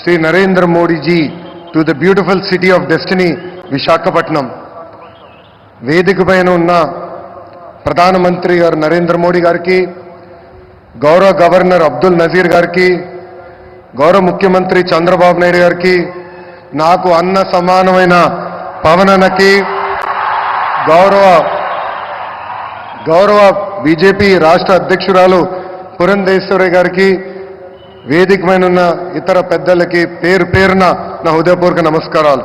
Sri Narendra Modi ji to the beautiful city of destiny, Visakhapatnam. వేదిక పైన ఉన్న ప్రధానమంత్రి గారు నరేంద్ర మోడీ గారికి, గౌరవ గవర్నర్ అబ్దుల్ నజీర్ గారికి, గౌరవ ముఖ్యమంత్రి చంద్రబాబు నాయుడు గారికి, నాకు అన్న సమానమైన పవనన్నకి, గౌరవ బీజేపీ రాష్ట్ర అధ్యక్షురాలు పురంధేశ్వరి గారికి, వేదిక పైన ఉన్న ఇతర పెద్దలకి పేరు పేరున నా హృదయపూర్వక నమస్కారాలు.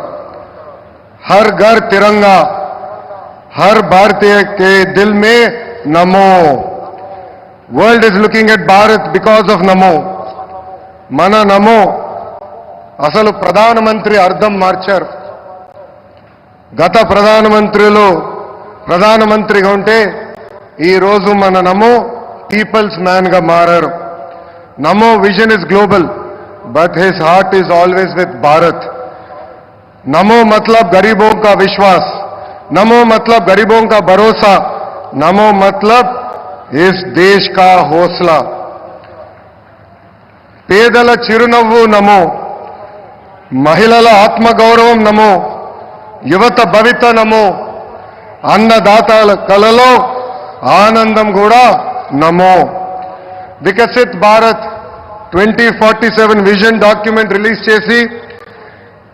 హర్ ఘర్ తిరంగా, हर भारतीय के दिल में नमो. World is looking at Bharat because of नमो. मन नमो అసలు ప్రధానమంత్రి అర్థం మార్చారు. గత ప్రధానమంత్రిగా ఉంటే ఈరోజు మన నమో పీపుల్స్ మ్యాన్ గా మారారు. నమో vision is global but his heart is always with Bharat. నమో मतलब गरीबों का विश्वास, नमो मतलब गरीबों का भरोसा, नमो मतलब इस देश का हौसला. పేదల చిరునవ్వు నమో, మహిళల ఆత్మగౌరవం నమో, యువత భవిత నమో, అన్నదాతల కలలో ఆనందం కూడా నమో. Viksit Bharat 2047 vision document release చేసి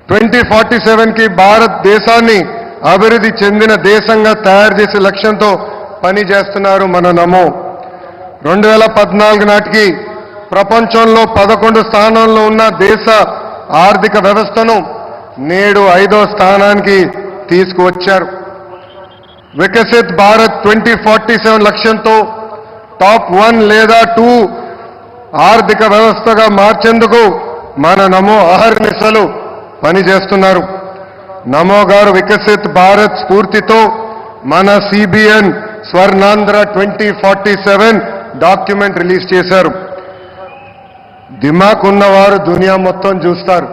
2047కి భారతదేశాన్ని అభివృద్ధి చెందిన దేశంగా తయారు చేసే లక్ష్యంతో పనిచేస్తున్నారు మన నమో. 2014 నాటికి ప్రపంచంలో 11 స్థానంలో ఉన్న దేశ ఆర్థిక వ్యవస్థను నేడు 5వ స్థానానికి తీసుకువచ్చారు. వికసిత్ భారత్ 2047 లక్ష్యంతో టాప్ 1 లేదా 2 ఆర్థిక వ్యవస్థగా మార్చేందుకు మన నమో అహర్నిశలు పనిచేస్తున్నారు. నమో గారు వికసిత్ భారత్ స్ఫూర్తితో మన సిబిఎన్ స్వర్ణాంధ్ర 2047 డాక్యుమెంట్ రిలీజ్ చేశారు. దిమాక్ ఉన్నవారు దునియా మొత్తం చూస్తారు.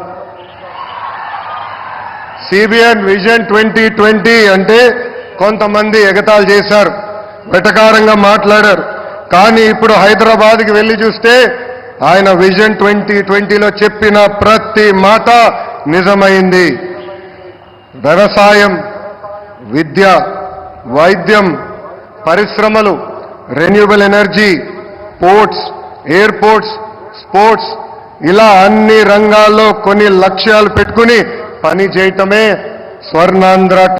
సిబిఎన్ విజన్ 2020 అంటే కొంతమంది ఎగతాళి చేశారు, వెటకారంగా మాట్లాడారు. కానీ ఇప్పుడు హైదరాబాద్కి వెళ్ళి చూస్తే ఆయన విజన్ 2020లో చెప్పిన ప్రతి మాట నిజమైంది. వ్యవసాయం, విద్య, వైద్యం, పరిశ్రమలు, renewable energy, ports, airports, sports, ఇలా అన్ని రంగాల్లో కొన్ని లక్ష్యాలు పెట్టుకుని పని చేయటమే స్వర్ణాంధ్ర